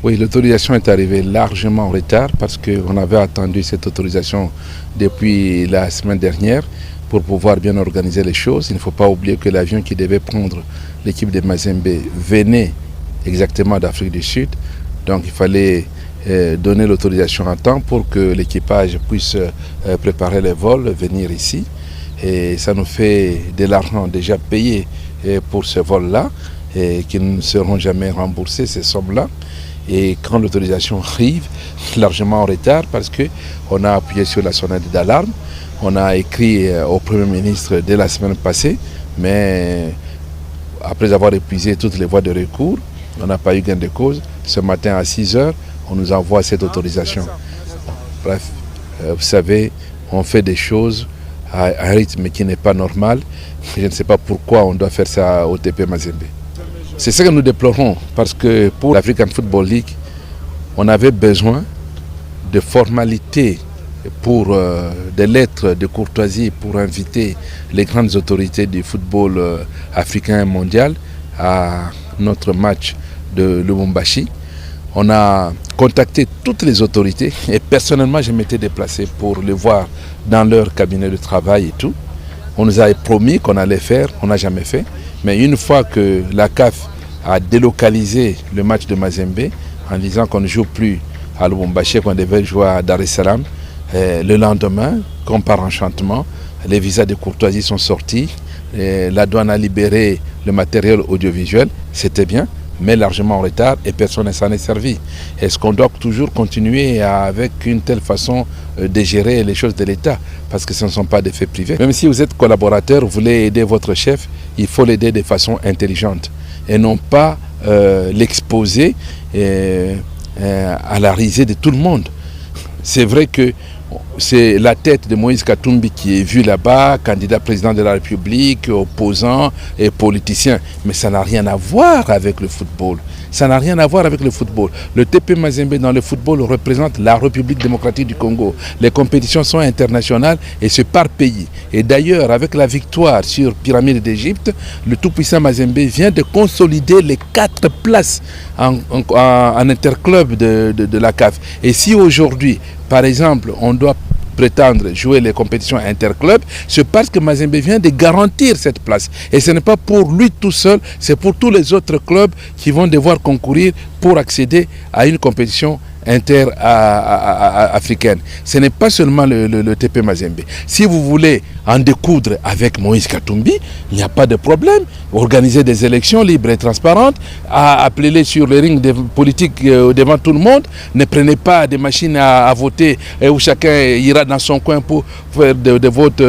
Oui, l'autorisation est arrivée largement en retard parce qu'on avait attendu cette autorisation depuis la semaine dernière pour pouvoir bien organiser les choses. Il ne faut pas oublier que l'avion qui devait prendre l'équipe de Mazembe venait exactement d'Afrique du Sud. Donc il fallait donner l'autorisation à temps pour que l'équipage puisse préparer les vols, venir ici. Et ça nous fait de l'argent déjà payé pour ce vol-là et qui ne seront jamais remboursés, ces sommes-là. Et quand l'autorisation arrive, largement en retard parce qu'on a appuyé sur la sonnette d'alarme, on a écrit au Premier ministre dès la semaine passée, mais après avoir épuisé toutes les voies de recours, on n'a pas eu gain de cause. Ce matin à 6 h, on nous envoie cette autorisation. Bref, vous savez, on fait des choses à un rythme qui n'est pas normal. Je ne sais pas pourquoi on doit faire ça au TP Mazembe. C'est ce que nous déplorons parce que pour l'African Football League, on avait besoin de formalités pour des lettres de courtoisie pour inviter les grandes autorités du football africain et mondial à notre match de Lubumbashi. On a contacté toutes les autorités et personnellement je m'étais déplacé pour les voir dans leur cabinet de travail et tout. On nous avait promis qu'on allait faire, on n'a jamais fait. Mais une fois que la CAF a délocalisé le match de Mazembe en disant qu'on ne joue plus à Lubumbashi, qu'on devait jouer à Dar es Salaam, le lendemain, comme par enchantement, les visas de courtoisie sont sortis, la douane a libéré le matériel audiovisuel, c'était bien, mais largement en retard et personne ne s'en est servi. Est-ce qu'on doit toujours continuer avec une telle façon de gérer les choses de l'État? Parce que ce ne sont pas des faits privés. Même si vous êtes collaborateur, vous voulez aider votre chef, il faut l'aider de façon intelligente et non pas l'exposer à la risée de tout le monde. C'est vrai que c'est la tête de Moïse Katumbi qui est vue là-bas, candidat président de la République, opposant et politicien. Mais ça n'a rien à voir avec le football. Ça n'a rien à voir avec le football. Le TP Mazembe dans le football représente la République démocratique du Congo. Les compétitions sont internationales et c'est par pays. Et d'ailleurs, avec la victoire sur Pyramide d'Égypte, le tout-puissant Mazembe vient de consolider les 4 places en interclub de la CAF. Et si aujourd'hui, par exemple, on doit prétendre jouer les compétitions interclubs, c'est parce que Mazembe vient de garantir cette place. Et ce n'est pas pour lui tout seul, c'est pour tous les autres clubs qui vont devoir concourir pour accéder à une compétition inter-africaine. Ce n'est pas seulement le TP Mazembe. Si vous voulez en découdre avec Moïse Katumbi, il n'y a pas de problème. Organiser des élections libres et transparentes, appeler sur le ring politique devant tout le monde. Ne prenez pas des machines à voter où chacun ira dans son coin pour faire des votes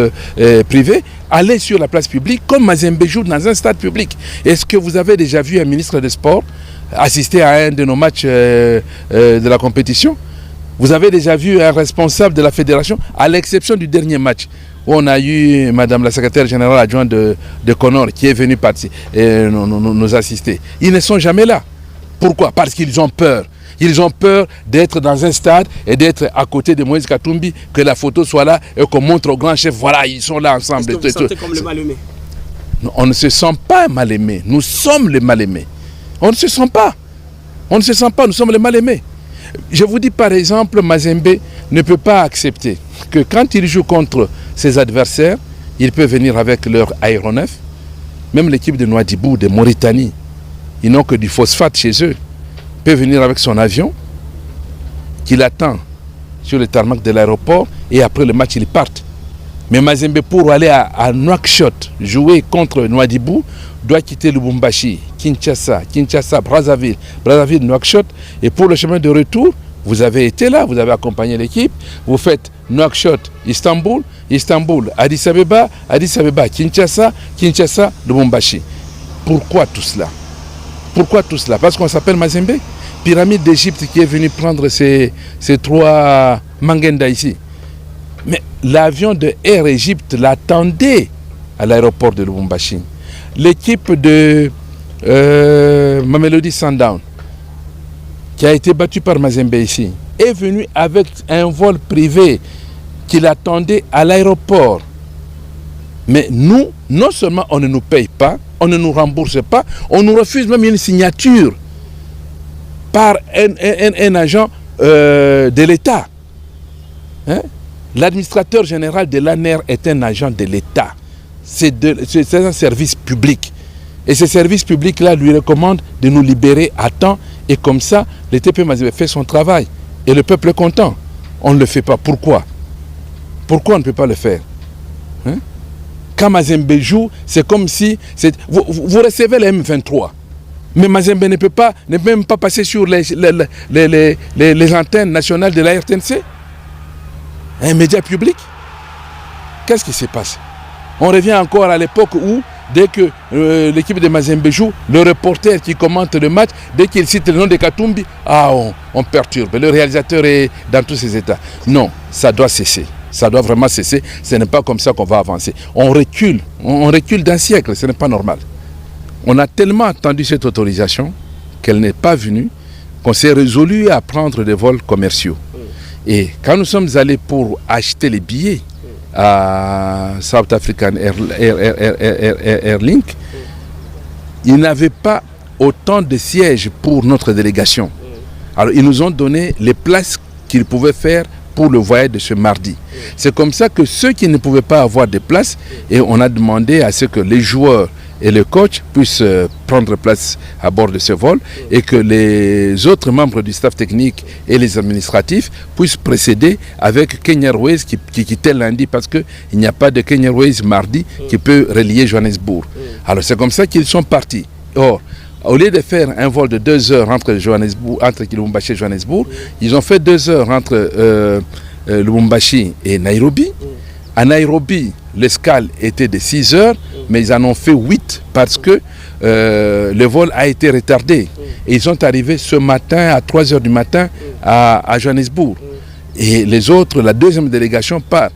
privés. Allez sur la place publique comme Mazembe joue dans un stade public. Est-ce que vous avez déjà vu un ministre des Sports assister à un de nos matchs de la compétition? Vous avez déjà vu un responsable de la fédération, à l'exception du dernier match où on a eu Madame la secrétaire générale adjointe de Connor qui est venue nous assister. Ils ne sont jamais là. Pourquoi? Parce qu'ils ont peur. Ils ont peur d'être dans un stade et d'être à côté de Moïse Katumbi, que la photo soit là et qu'on montre au grand chef, voilà, ils sont là ensemble. Est-ce que vous sentez comme le mal-aimé? On ne se sent pas mal aimé. Nous sommes les mal aimés. On ne se sent pas. On ne se sent pas, nous sommes les mal aimés. Je vous dis par exemple, Mazembe ne peut pas accepter que quand il joue contre ses adversaires, il peut venir avec leur aéronef. Même l'équipe de Nouadhibou, de Mauritanie, ils n'ont que du phosphate chez eux. Il peut venir avec son avion, qu'il attend sur le tarmac de l'aéroport, et après le match, ils partent. Mais Mazembe, pour aller à Nouakchott, jouer contre Nouadhibou, doit quitter Lubumbashi, Kinshasa, Brazzaville, Nouakchott. Et pour le chemin de retour, vous avez été là, vous avez accompagné l'équipe. Vous faites Nouakchott, Istanbul, Addis Abeba, Kinshasa, Lubumbashi. Pourquoi tout cela? Pourquoi tout cela? Parce qu'on s'appelle Mazembe. Pyramide d'Égypte qui est venu prendre ces 3 Mangenda ici. Mais l'avion de Air Egypte l'attendait à l'aéroport de Lubumbashi. L'équipe de Mamelodi Sundowns, qui a été battue par Mazembe ici, est venue avec un vol privé qui l'attendait à l'aéroport. Mais nous, non seulement on ne nous paye pas, on ne nous rembourse pas, on nous refuse même une signature. par un agent de l'État. Hein? L'administrateur général de l'ANER est un agent de l'État. C'est un service public. Et ce service public-là lui recommande de nous libérer à temps. Et comme ça, le TP Mazembe fait son travail. Et le peuple est content. On ne le fait pas. Pourquoi? Pourquoi on ne peut pas le faire? Hein? Quand Mazembe joue, c'est comme si... Vous recevez les M23. Mais Mazembe ne peut même pas passer sur les antennes nationales de la RTNC. Un média public. Qu'est-ce qui se passe? On revient encore à l'époque où, dès que l'équipe de Mazembe joue, le reporter qui commente le match, dès qu'il cite le nom de Katumbi, on perturbe. Le réalisateur est dans tous ses états. Non, ça doit cesser. Ça doit vraiment cesser. Ce n'est pas comme ça qu'on va avancer. On recule d'un siècle. Ce n'est pas normal. On a tellement attendu cette autorisation qu'elle n'est pas venue, qu'on s'est résolu à prendre des vols commerciaux. Et quand nous sommes allés pour acheter les billets à South African Airlink, ils n'avaient pas autant de sièges pour notre délégation. Alors ils nous ont donné les places qu'ils pouvaient faire pour le voyage de ce mardi. C'est comme ça que ceux qui ne pouvaient pas avoir de place, et on a demandé à ce que les joueurs et le coach puissent prendre place à bord de ce vol et que les autres membres du staff technique et les administratifs puissent précéder avec Kenya Airways qui quittait lundi parce qu'il n'y a pas de Kenya Airways mardi qui peut relier Johannesburg. Alors c'est comme ça qu'ils sont partis. Or, au lieu de faire un vol de 2 heures entre Lubumbashi et Johannesburg, ils ont fait 2 heures entre Lubumbashi et Nairobi. À Nairobi, l'escale était de 6 heures, mais ils en ont fait 8 parce que le vol a été retardé. Et ils sont arrivés ce matin à 3 heures du matin à Johannesburg. Et les autres, la deuxième délégation part.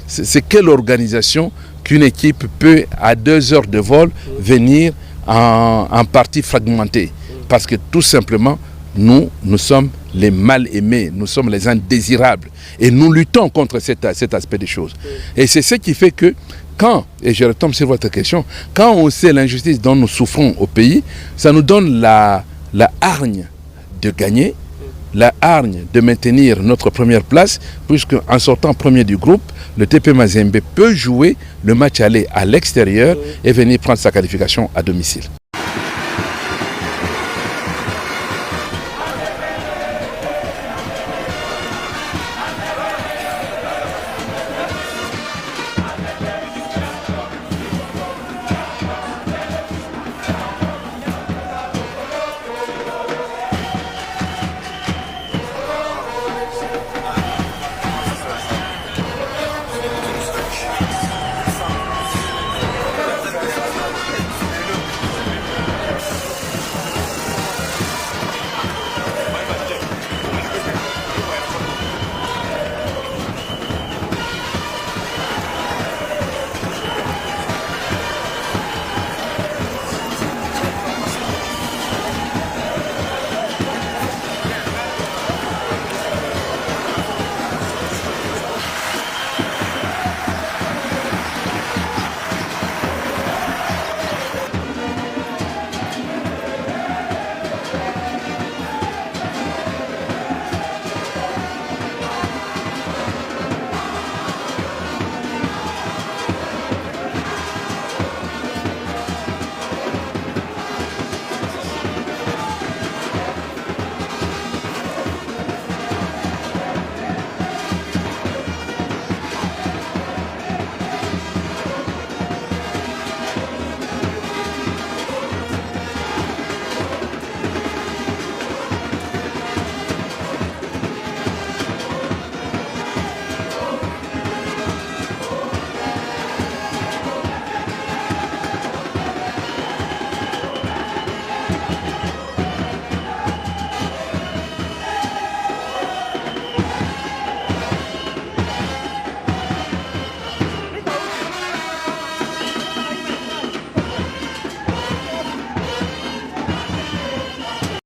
C'est quelle organisation qu'une équipe peut, à 2 heures de vol, venir en partie fragmentée? Parce que tout simplement, nous sommes les mal-aimés, nous sommes les indésirables. Et nous luttons contre cet aspect des choses. Et c'est ce qui fait que quand, et je retombe sur votre question, quand on sait l'injustice dont nous souffrons au pays, ça nous donne la hargne de gagner, la hargne de maintenir notre première place, puisque en sortant premier du groupe, le TP Mazembe peut jouer le match aller à l'extérieur et venir prendre sa qualification à domicile.